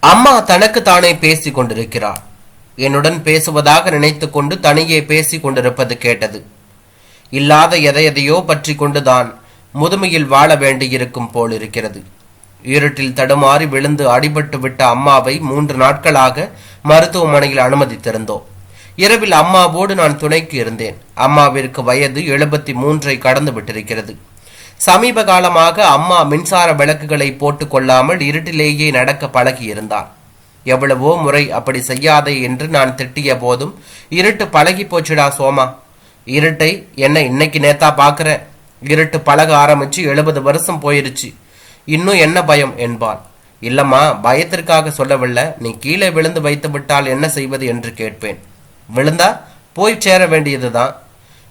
அம்மா தனக்கு தானே பேசிக் கொண்டிருக்கிறார். என்னுடன் பேசுவதாக நினைத்து கொண்டு தனியே பேசிக் கொண்டிருப்பது கேட்டது. இல்லாத எதையோ பற்றி கொண்டுதான் முதுமையில் வாழ வேண்டியிருக்கும் போல் இருக்கிறது. இருட்டில் தடுமாறி விழுந்து அடிபட்டு விட்ட அம்மாவை 3 நாட்களாக மருத்துவமனையில் அனுமதித்திருந்தோம். இரவில் அம்மாவோடு நான் துணைக்கு இருந்தேன். அம்மாவிற்கு வயது 73 கடந்து விட்டிருக்கிறது. சமீப காலமாக அம்மா மின்சார விளக்குகளை போட்டுக் கொள்ளாமல் இருட்டிலேயே நடக்க பழகி இருந்தார். எவ்வளவோ முறை அப்படி செய்யாதே என்று நான் திட்டிய போதும், இருட்டு பழகி போச்சுடா சோமா, இருட்டை என்ன இன்னைக்கு நேத்தா பாக்குற, இருட்டு பழக ஆரம்பிச்சு 70 வருஷம் போயிருச்சு, இன்னும் என்ன பயம் என்பாள். இல்லம்மா, பயத்திற்காக சொல்லவில்லை, நீ கீழே விழுந்து வைத்து விட்டால் என்ன செய்வது என்று கேட்பேன். விழுந்தா போய் சேர வேண்டியதுதான்.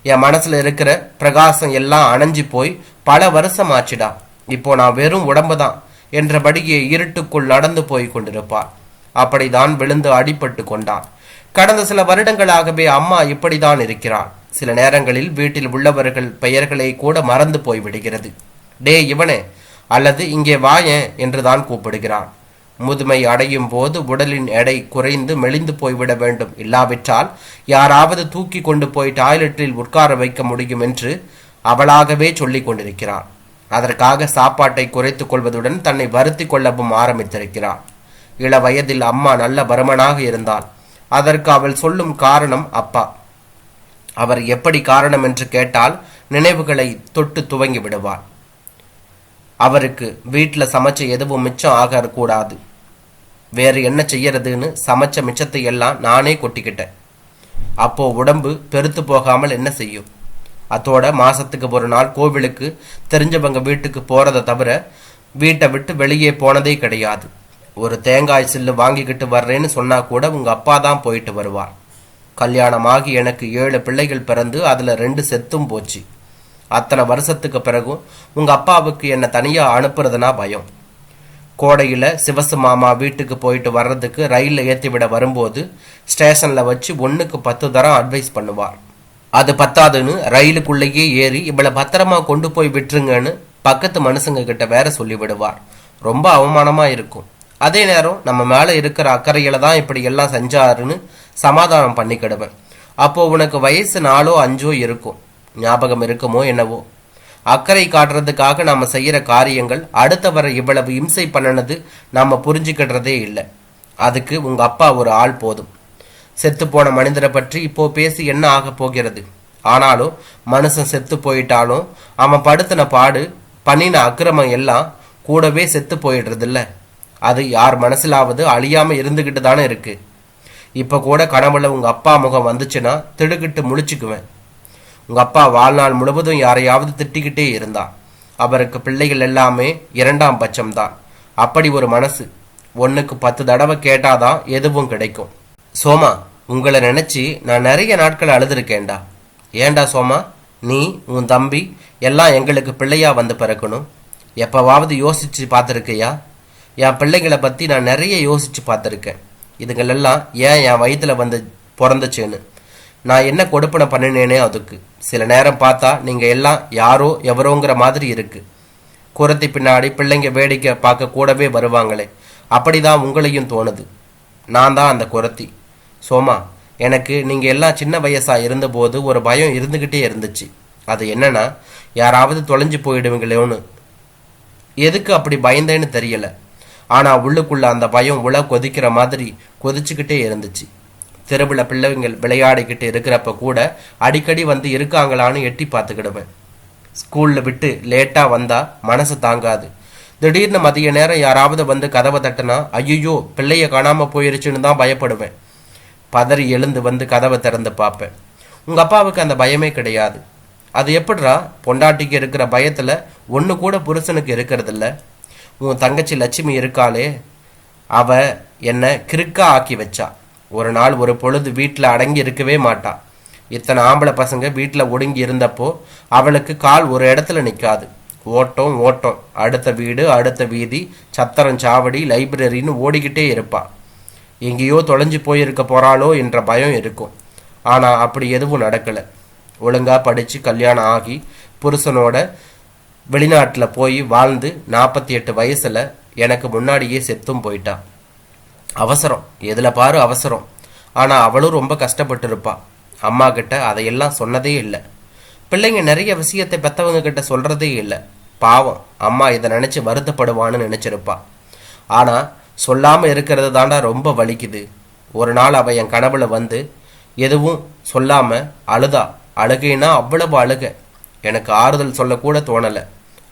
என் மனசுல இருக்கிற பிரகாசம் எல்லாம் அணைஞ்சு போய் பல வருஷம் ஆச்சுடா. இப்போ நான் வெறும் உடம்புதான் என்றபடியே இருட்டுக்குள் நடந்து போய் கொண்டிருப்பார். அப்படிதான் விழுந்து அடிபட்டு கொண்டான். கடந்த சில வருடங்களாகவே அம்மா இப்படிதான் இருக்கிறாள். சில நேரங்களில் வீட்டில் உள்ளவர்கள் பெயர்களை கூட மறந்து போய் விடுகிறது. டே இவனே அல்லது இங்கே வாயேன் என்றுதான் கூப்பிடுகிறான். முதுமை அடையும் போது உடலின் எடை குறைந்து மெலிந்து போய்விட வேண்டும், இல்லாவிட்டால் யாராவது தூக்கி கொண்டு போய் டாய்லெட்டில் உட்கார வைக்க முடியும் என்று அவளாகவே சொல்லிக் கொண்டிருக்கிறாள். அதற்காக சாப்பாட்டை குறைத்துக் கொள்வதுடன் தன்னை வருத்தி கொள்ளவும் ஆரம்பித்திருக்கிறாள். இள வயதில் அம்மா நல்ல பருமனாக இருந்தாள். அதற்கு அவள் சொல்லும் காரணம் அப்பா. அவர் எப்படி காரணம் என்று கேட்டால் நினைவுகளை தொட்டு துவங்கி விடுவாள். அவருக்கு வீட்டில் சமைச்ச எதுவும் மிச்சம் ஆக கூடாது, வேறு என்ன செய்யறதுன்னு சமைச்ச மிச்சத்தை எல்லாம் நானே கொட்டிக்கிட்டேன். அப்போ உடம்பு பெருத்து போகாமல் என்ன செய்யும்? அதோட மாசத்துக்கு ஒரு நாள் கோவிலுக்கு தெரிஞ்சவங்க வீட்டுக்கு போறதை தவிர வீட்டை விட்டு வெளியே போனதே கிடையாது. ஒரு தேங்காய் சில்லு வாங்கிக்கிட்டு வர்றேன்னு சொன்னா கூட உங்க அப்பா தான் போயிட்டு வருவார். கல்யாணமாகி எனக்கு 7 பிள்ளைகள் பிறந்து அதுல 2 செத்தும் போச்சு. அத்தனை வருஷத்துக்கு பிறகும் உங்க அப்பாவுக்கு என்ன தனியா அனுப்புறதுனா பயம். கோடையில சிவசு மாமா வீட்டுக்கு போயிட்டு வர்றதுக்கு ரயில்ல ஏற்றி விட வரும்போது ஸ்டேஷன்ல வச்சு 1க்கு 10 தரம் அட்வைஸ் பண்ணுவார். அது பத்தாதுன்னு ரயிலுக்குள்ளேயே ஏறி இவளை பத்திரமா கொண்டு போய் விட்டுருங்கன்னு பக்கத்து மனுஷங்க கிட்ட வேற சொல்லி விடுவார். ரொம்ப அவமானமா இருக்கும். அதே நேரம் நம்ம மேல இருக்கிற அக்கறையில தான் இப்படி எல்லாம் செஞ்சாருன்னு சமாதானம் பண்ணிக்கிடுவேன். அப்போ உனக்கு வயசு 4ஓ 5ஓ இருக்கும், ஞாபகம் இருக்குமோ என்னவோ. அக்கறை காட்டுறதுக்காக நாம செய்யற காரியங்கள் அடுத்தவரை இவ்வளவு இம்சை பண்ணனது நாம புரிஞ்சுக்கிடுறதே இல்லை. அதுக்கு உங்க அப்பா ஒரு ஆள் போதும். செத்து போன மனிதரை பற்றி இப்போ பேசி என்ன ஆக போகிறது? ஆனாலும் மனுஷன் செத்து போயிட்டாலும் அவன் படுத்தின பாடு பண்ணின அக்கிரமம் எல்லாம் கூடவே செத்து போயிடுறது இல்ல. அது யார் மனசிலாவது அழியாம இருந்துகிட்டு தானே இருக்கு. இப்ப கூட கனவுல உங்க அப்பா முகம் வந்துச்சுன்னா திடுக்கிட்டு முழிச்சுக்குவேன். உங்க அப்பா வாழ்நாள் முழுவதும் யாரையாவது திட்டிக்கிட்டே இருந்தா. அவருக்கு பிள்ளைகள் எல்லாமே 2ஆம் பட்சம்தான். அப்படி ஒரு மனசு 1க்கு 10 தடவை கேட்டாதான் எதுவும் கிடைக்கும். சோமா, உங்களை நினைச்சு நான் நிறைய நாட்கள் அழுதுருக்கேன்டா. ஏண்டா சோமா, நீ உன் தம்பி எல்லாம் எங்களுக்கு பிள்ளையா வந்து பிறக்கணும். எப்பவாவது யோசிச்சு பார்த்துருக்கையா? என் பிள்ளைகளை பத்தி நான் நிறைய யோசிச்சு பார்த்துருக்கேன். இதுங்களெல்லாம் ஏன் என் வயிற்றுல வந்து பிறந்துச்சுன்னு நான் என்ன கொடுப்பனை பண்ணினேனே அதுக்கு. சில நேரம் பார்த்தா நீங்க எல்லாம் யாரோ எவரோங்கிற மாதிரி இருக்கு. குரத்தி பின்னாடி பிள்ளைங்க வேடிக்கை பார்க்க கூடவே வருவாங்களே, அப்படிதான் உங்களையும் தோணுது. நான் தான் அந்த குரத்தி. சோமா, எனக்கு நீங்க எல்லாம் சின்ன வயசா இருந்தபோது ஒரு பயம் இருந்துகிட்டே இருந்துச்சு. அது என்னன்னா, யாராவது தொலைஞ்சு போயிடுவீங்களோன்னு. எதுக்கு அப்படி பயந்தேன்னு தெரியல. ஆனா உள்ளுக்குள்ள அந்த பயம் உல கொதிக்கிற மாதிரி கொதிச்சுக்கிட்டே இருந்துச்சு. தெருவில் பிள்ளைங்கள் விளையாடிக்கிட்டு இருக்கிறப்ப கூட அடிக்கடி வந்து இருக்காங்களான்னு எட்டி பார்த்துக்கிடுவேன். ஸ்கூல்ல விட்டு லேட்டா வந்தா மனசு தாங்காது. திடீர்னு மதிய நேரம் யாராவது வந்து கதவை தட்டுனா ஐயோ பிள்ளைய காணாம போயிருச்சுன்னு தான் பயப்படுவேன். பதறி எழுந்து வந்து கதவை திறந்து பார்ப்பேன். உங்க அப்பாவுக்கு அந்த பயமே கிடையாது. அது எப்படிரா? பொண்டாட்டிக்கு இருக்கிற பயத்துல ஒண்ணு கூட புருஷனுக்கு இருக்கிறது இல்ல. உன் தங்கச்சி லட்சுமி இருக்காளே, அவ என்ன கிறுக்கா ஆக்கி வச்சா. ஒரு நாள் ஒரு பொழுது வீட்டில் அடங்கி இருக்கவே மாட்டா. இத்தனை ஆம்பளை பசங்க வீட்டில் ஒடுங்கி இருந்தப்போ அவளுக்கு கால் ஒரு இடத்துல நிற்காது. ஓட்டம் ஓட்டம், அடுத்த வீடு அடுத்த வீதி, சத்திரம் சாவடி லைப்ரரின்னு ஓடிக்கிட்டே இருப்பா. எங்கேயோ தொலைஞ்சு போயிருக்க போறாளோ என்ற பயம் இருக்கும். ஆனா அப்படி எதுவும் நடக்கல. ஒழுங்கா படிச்சு கல்யாணம் ஆகி புருஷனோட வெளிநாட்டில் போய் வாழ்ந்து 48 வயசுல எனக்கு முன்னாடியே செத்தும் போயிட்டான். அவசரம், எதில் பாரு அவசரம். ஆனால் அவளும் ரொம்ப கஷ்டப்பட்டு இருப்பா. அம்மா கிட்ட அதையெல்லாம் சொன்னதே இல்லை. பிள்ளைங்க நிறைய விஷயத்தை பெற்றவங்க கிட்ட சொல்கிறதே இல்லை. பாவம், அம்மா இதை நினச்சி வருத்தப்படுவான்னு நினச்சிருப்பா. ஆனால் சொல்லாமல் இருக்கிறது தாண்டா ரொம்ப வலிக்குது. ஒரு நாள் அவள் என் கனவுல வந்து எதுவும் சொல்லாமல் அழுதா. அழுகைன்னா அவ்வளவு அழுக, எனக்கு ஆறுதல் சொல்லக்கூட தோணலை.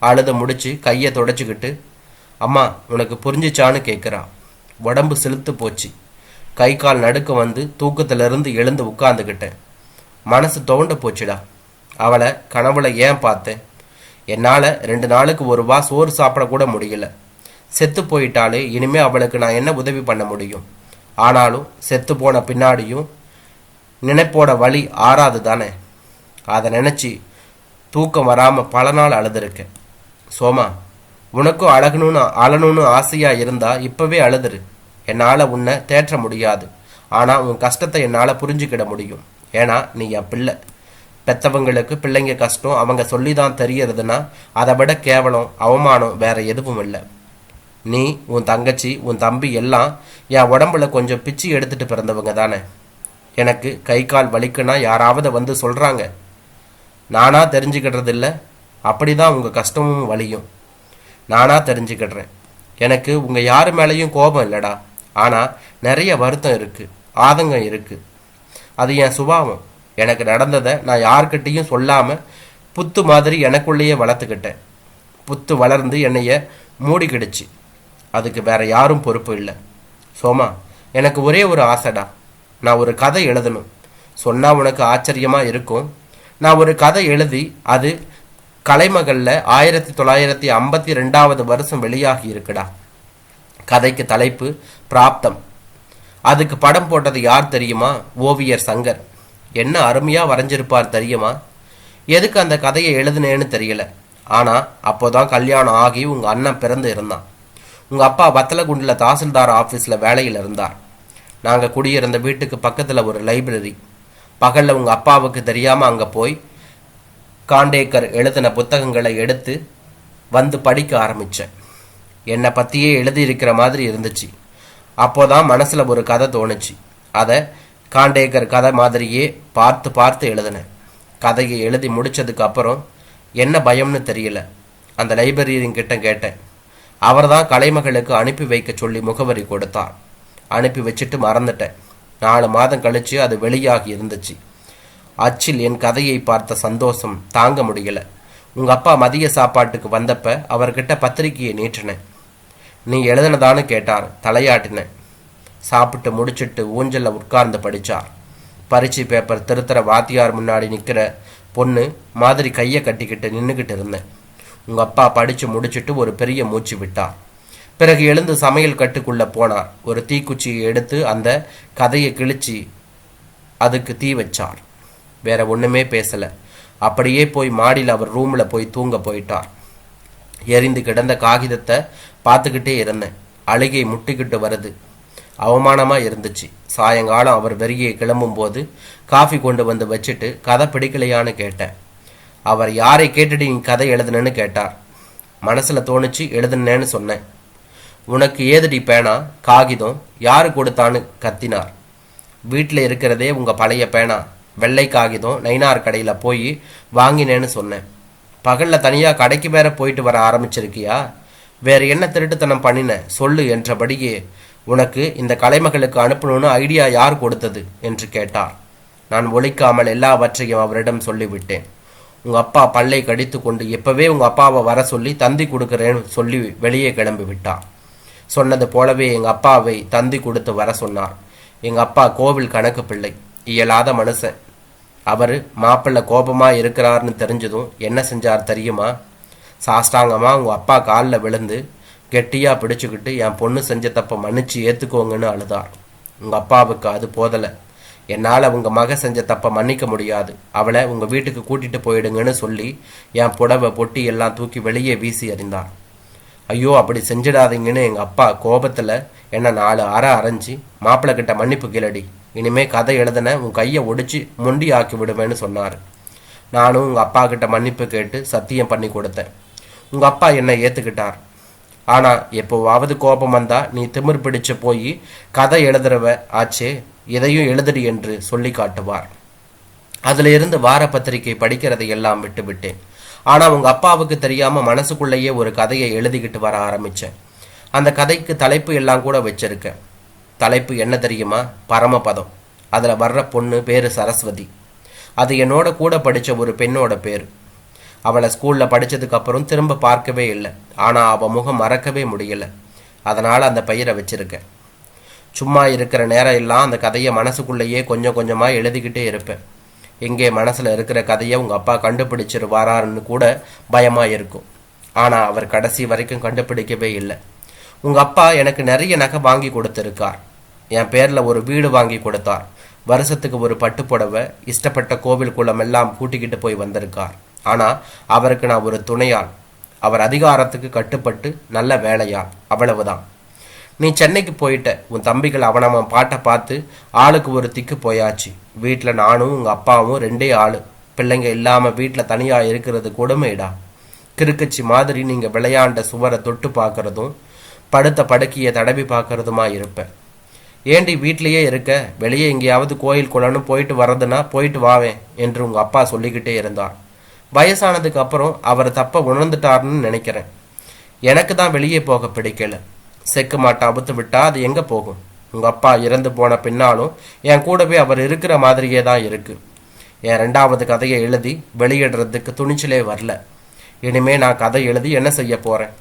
அழுத முடிச்சு கையை தொடச்சிக்கிட்டு, அம்மா உனக்கு புரிஞ்சிச்சான்னு கேட்குறா. உடம்பு செலுத்து போச்சு. கை கால் நடுக்க வந்து தூக்கத்திலிருந்து எழுந்து உட்கார்ந்துக்கிட்டேன். மனசு துவண்டு போச்சுடா. அவளை கனவுல ஏன் பார்த்தேன்? என்னால் 2 நாளுக்கு ஒரு வா சோறு சாப்பிடக்கூட முடியல. செத்து போயிட்டாலே இனிமே அவளுக்கு நான் என்ன உதவி பண்ண முடியும்? ஆனாலும் செத்து போன பின்னாடியும் நினைப்போட வழி ஆறாது தானே. அதை நினச்சி தூக்கம் வராமல் பல நாள் அழுதுருக்கேன். சோமா, உனக்கும் அழணும்னு ஆசையாக இருந்தால் இப்போவே அழுதுரு. என்னால் உன்னை தேற்ற முடியாது. ஆனால் உன் கஷ்டத்தை என்னால் புரிஞ்சுக்கிட முடியும். ஏன்னா நீ என் பிள்ளை. பெற்றவங்களுக்கு பிள்ளைங்க கஷ்டம் அவங்க சொல்லி தான் தெரியறதுன்னா அதை விட கேவலம் அவமானம் வேற எதுவும் இல்லை. நீ, உன் தங்கச்சி, உன் தம்பி எல்லாம் என் உடம்புல கொஞ்சம் பிச்சு எடுத்துட்டு பிறந்தவங்க தானே. எனக்கு கை கால் வலிக்குன்னா யாராவது வந்து சொல்கிறாங்க. நானா தெரிஞ்சுக்கிடுறது இல்லை. அப்படி தான் உங்கள் கஷ்டமும் வலியும் நானாக தெரிஞ்சுக்கிடுறேன். எனக்கு உங்கள் யார் மேலேயும் கோபம் இல்லைடா. ஆனால் நிறைய வருத்தம் இருக்குது, ஆதங்கம் இருக்குது. அது என் சுபாவம். எனக்கு நடந்ததை நான் யார்கிட்டையும் சொல்லாமல் புத்து மாதிரி எனக்குள்ளேயே வளர்த்துக்கிட்டேன். புத்து வளர்ந்து என்னைய மூடிக்கிடுச்சு. அதுக்கு வேற யாரும் பொறுப்பு இல்லை. சோமா, எனக்கு ஒரே ஒரு ஆசைடா. நான் ஒரு கதை எழுதணும். சொன்னால் உனக்கு ஆச்சரியமாக இருக்கும். நான் ஒரு கதை எழுதி அது கலைமகளில் 1952 வருஷம் வெளியாகி இருக்குடா. கதைக்கு தலைப்பு பிராப்தம். அதுக்கு படம் போட்டது யார் தெரியுமா? ஓவியர் சங்கர். என்ன அருமையாக வரைஞ்சிருப்பார் தெரியுமா? எதுக்கு அந்த கதையை எழுதுனேன்னு தெரியல. ஆனால் அப்போதான் கல்யாணம் ஆகி உங்கள் அண்ணன் பிறந்து இருந்தான். உங்கள் அப்பா வத்தலகுண்டில் தாசில்தார் ஆஃபீஸில் வேலையில் இருந்தார். நாங்கள் குடியிருந்த வீட்டுக்கு பக்கத்தில் ஒரு லைப்ரரி. பகலில் உங்கள் அப்பாவுக்கு தெரியாமல் அங்கே போய் காண்டேக்கர் எழுதின புத்தகங்களை எடுத்து வந்து படிக்க ஆரம்பித்தேன். என்னை பற்றியே எழுதியிருக்கிற மாதிரி இருந்துச்சு. அப்போதான் மனசில் ஒரு கதை தோணுச்சு. அதை காண்டேக்கர் கதை மாதிரியே பார்த்து பார்த்து எழுதினேன். கதையை எழுதி முடித்ததுக்கு அப்புறம் என்ன பயம்னு தெரியல. அந்த லைப்ரரியன் கிட்ட கேட்டேன். அவர் தான் கலைமகளுக்கு அனுப்பி வைக்க சொல்லி முகவரி கொடுத்தார். அனுப்பி வச்சுட்டு மறந்துட்டேன். 4 மாதம் கழித்து அது வெளியாகி இருந்துச்சு. அச்சில் என் கதையை பார்த்த சந்தோஷம் தாங்க முடியல. உங்கள் அப்பா மதிய சாப்பாட்டுக்கு வந்தப்ப அவர்கிட்ட பத்திரிக்கையை நீட்டினேன். நீ எழுதினதான்னு கேட்டார். தலையாட்டினேன். சாப்பிட்டு முடிச்சுட்டு ஊஞ்சலில் உட்கார்ந்து படித்தார். பரீட்சை பேப்பர் திருத்தர வாத்தியார் முன்னாடி நிற்கிற பொண்ணு மாதிரி கையை கட்டிக்கிட்டு நின்றுக்கிட்டு இருந்தேன். உங்கள் அப்பா படித்து முடிச்சுட்டு ஒரு பெரிய மூச்சு விட்டார். பிறகு எழுந்து சமையல் கட்டுக்குள்ளே போனார். ஒரு தீக்குச்சியை எடுத்து அந்த கதையை கிழிச்சு அதுக்கு தீ வச்சார். வேற ஒன்றுமே பேசலை. அப்படியே போய் மாடியில் அவர் ரூமில் போய் தூங்க போயிட்டார். எரிந்து கிடந்த காகிதத்தை பார்த்துக்கிட்டே இருந்தேன். அழுகை முட்டிக்கிட்டு வருது. அவமானமாக இருந்துச்சு. சாயங்காலம் அவர் வெளியே கிளம்பும்போது காஃபி கொண்டு வந்து வச்சுட்டு கதை பிடிக்கலையான்னு கேட்டேன். அவர் யாரை கேட்டுட்டு நீ கதை எழுதுனேன்னு கேட்டார். மனசில் தோணுச்சு, எழுதுனேன்னு சொன்னேன். உனக்கு ஏதுடி பேனா காகிதம் யாரு கொடுத்தான்னு கத்தினார். வீட்டில் இருக்கிறதே உங்கள் பழைய பேனா, வெள்ளை காகிதம் நைனார் கடையில் போய் வாங்கினேன்னு சொன்னேன். பகலில் தனியாக கடைக்கு வேற போயிட்டு வர ஆரம்பிச்சிருக்கியா? வேறு என்ன திருட்டுத்தனம் பண்ணின சொல்லு என்றபடியே உனக்கு இந்த கலைமகளுக்கு அனுப்பணும்னு ஐடியா யார் கொடுத்தது என்று கேட்டார். நான் ஒழிக்காமல் எல்லாவற்றையும் அவரிடம் சொல்லிவிட்டேன். உங்கள் அப்பா பல்லை கடித்து கொண்டு எப்பவே உங்கள் அப்பாவை வர சொல்லி தந்தி கொடுக்குறேன்னு சொல்லி வெளியே கிளம்பி விட்டார். சொன்னது போலவே எங்கள் அப்பாவை தந்தி கொடுத்து வர சொன்னார். எங்கள் அப்பா கோவில் கணக்கு பிள்ளை, இயலாத மனுஷன். அவர் மாப்பிள்ளை கோபமாக இருக்கிறார்னு தெரிஞ்சதும் என்ன செஞ்சார் தெரியுமா? சாஷ்டாங்கமாக உங்கள் அப்பா காலில் விழுந்து கெட்டியாக பிடிச்சிக்கிட்டு என் பொண்ணு செஞ்ச தப்பை மன்னிச்சு ஏற்றுக்கோங்கன்னு அழுதார். உங்கள் அப்பாவுக்கு அது போதலை. என்னால் உங்கள் மக செஞ்ச தப்பை மன்னிக்க முடியாது, அவளை உங்கள் வீட்டுக்கு கூட்டிகிட்டு போயிடுங்கன்னு சொல்லி என் புடவை பொட்டி எல்லாம் தூக்கி வெளியே வீசி எறிந்தார். ஐயோ அப்படி செஞ்சிடாதீங்கன்னு எங்கள் அப்பா கோபத்தில் என்னை 4 அரை அரைஞ்சி மாப்பிள்ளை கிட்ட மன்னிப்பு கேளடி, இனிமே கதை எழுதின உன் கையை ஒடிச்சு மொண்டி ஆக்கி விடுவேன்னு சொன்னார். நானும் உங்கள் அப்பா கிட்ட மன்னிப்பு கேட்டு சத்தியம் பண்ணி கொடுத்தேன். உங்கள் அப்பா என்னை ஏற்றுக்கிட்டார். ஆனா எப்போவாவது கோபம் வந்தா நீ திமிர் பிடிச்சு போய் கதை எழுதுறவ ஆச்சே, இதையும் எழுதுடி என்று சொல்லி காட்டுவார். அதுல இருந்து வார பத்திரிகை படிக்கிறதை எல்லாம் விட்டுவிட்டேன். ஆனா உங்க அப்பாவுக்கு தெரியாம மனசுக்குள்ளேயே ஒரு கதையை எழுதிக்கிட்டு வர ஆரம்பிச்சேன். அந்த கதைக்கு தலைப்பு எல்லாம் கூட வச்சிருக்கேன். தலைப்பு என்ன தெரியுமா? பரமபதம். அதுல வர்ற பொண்ணு பேரு சரஸ்வதி. அது என்னோட கூட படிச்ச ஒரு பெண்ணோட பேரு. அவளை ஸ்கூல்ல படிச்சதுக்கு அப்புறம் திரும்ப பார்க்கவே இல்லை. ஆனா அவ முகம் மறக்கவே முடியல. அதனால அந்த பெயரை வச்சிருக்கேன். சும்மா இருக்கிற நேரம் எல்லாம் அந்த கதையை மனசுக்குள்ளேயே கொஞ்சம் கொஞ்சமா எழுதிக்கிட்டே இருப்பேன். எங்கே மனசுல இருக்கிற கதையை உங்க அப்பா கண்டுபிடிச்சிருவாரான்னு கூட பயமா இருக்கும். ஆனா அவர் கடைசி வரைக்கும் கண்டுபிடிக்கவே இல்லை. உங்க அப்பா எனக்கு நிறைய நகை வாங்கி கொடுத்திருக்கார். என் பேர்ல ஒரு வீடு வாங்கி கொடுத்தார். வருஷத்துக்கு ஒரு பட்டுப்புடவை, இஷ்டப்பட்ட கோவில் குளம் எல்லாம் கூட்டிக்கிட்டு போய் வந்திருக்கார். ஆனா அவருக்கு நான் ஒரு துணையாள். அவர் அதிகாரத்துக்கு கட்டுப்பட்டு நல்ல வேலையாள், அவ்வளவுதான். நீ சென்னைக்கு போயிட்ட. உன் தம்பிகள் அவன் பாட்டை பார்த்து ஆளுக்கு ஒரு திக்கு போயாச்சு. வீட்டில் நானும் உங்க அப்பாவும் ரெண்டே ஆளு. பிள்ளைங்க இல்லாம வீட்டில் தனியா இருக்கிறது கொடுமைடா. கிறுக்கச்சி மாதிரி நீங்க விளையாண்ட சுவரை தொட்டு பார்க்கறதும் படுத்த படுக்கையை தடவி பார்க்கறதுமா இருப்பேன். ஏண்டி வீட்லேயே இருக்க, வெளியே எங்கேயாவது கோயில் குளம்னு போயிட்டு வர்றதுன்னா போயிட்டு வாவேன் என்று உங்க அப்பா சொல்லிக்கிட்டே இருந்தார். வயசானதுக்கு அப்புறம் அவர் தப்ப உணர்ந்துட்டாருன்னு நினைக்கிறேன். எனக்கு தான் வெளியே போக பிடிக்கல. செக்கு மாட்டை அவுத்து விட்டா அது எங்க போகும்? உங்க அப்பா இறந்து போன பின்னாலும் என் கூடவே அவர் இருக்கிற மாதிரியே தான் இருக்கு. என் 2வது கதையை எழுதி வெளியிடுறதுக்கு துணிச்சலே வரல. இனிமே நான் கதை எழுதி என்ன செய்ய போறேன்?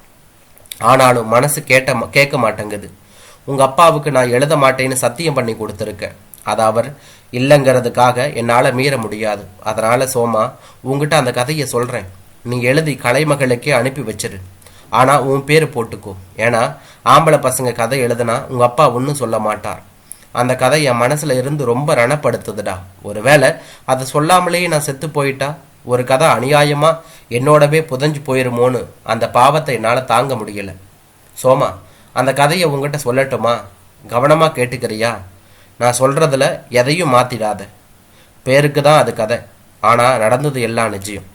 ஆனாலும் மனசு கேட்க மாட்டேங்குது. உங்க அப்பாவுக்கு நான் எழுத மாட்டேன்னு சத்தியம் பண்ணி கொடுத்துருக்கேன். அதை அவர் இல்லைங்கிறதுக்காக என்னால் மீற முடியாது. அதனால சோமா, உங்ககிட்ட அந்த கதையை சொல்றேன். நீ எழுதி கலைமகளுக்கே அனுப்பி வச்சிரு. ஆனா உன் பேரு போட்டுக்கோ. ஏன்னா ஆம்பளை பசங்க கதை எழுதுனா உங்க அப்பா ஒன்றும் சொல்ல மாட்டார். அந்த கதை என் மனசுல இருந்து ரொம்ப ரணப்படுத்துதுடா. ஒருவேளை அதை சொல்லாமலேயே நான் செத்து போயிட்டா ஒரு கதை அநியாயமா என்னோடவே புதஞ்சு போயிருமோன்னு அந்த பாவத்தை என்னால் தாங்க முடியல. சோமா, அந்த கதையை உங்ககிட்ட சொல்லட்டுமா? கவனமா கேட்டுக்கிறியா? நான் சொல்றதுல எதையும் மாத்திடாத. பேருக்கு தான் அது கதை, ஆனா நடந்தது எல்லாம் நிச்சயம்.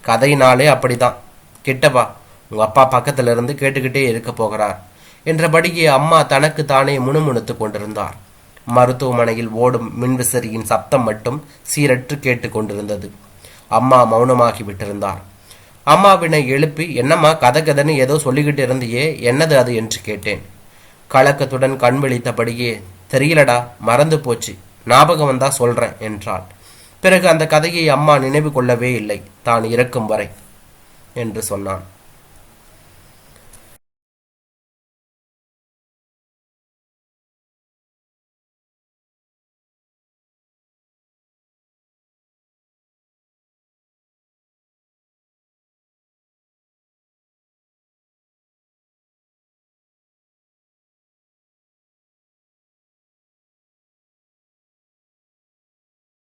கதையினாலே அப்படிதான். கிட்டவா, உங்க அப்பா பக்கத்துல இருந்து கேட்டுக்கிட்டே இருக்க போகிறார் என்றபடியே அம்மா தனக்கு தானே முணுமுணுத்து கொண்டிருந்தார். மருத்துவமனையில் ஓடும் மின்விசிறியின் சப்தம் மட்டும் சீரற்று கேட்டு கொண்டிருந்தது. அம்மா மௌனமாகி விட்டிருந்தார். அம்மாவினை எழுப்பி, என்னம்மா கதை கதைன்னு ஏதோ சொல்லிக்கிட்டு இருந்தியே, என்னது அது என்று கேட்டேன். கலக்கத்துடன் கண் விழித்தபடியே, தெரியலடா, மறந்து போச்சு, ஞாபகம் வந்தா சொல்றேன் என்றாள். பிறகு அந்த கதையை அம்மா நினைவு கொள்ளவே இல்லை, தான் இறக்கும் வரை என்று சொன்னான்.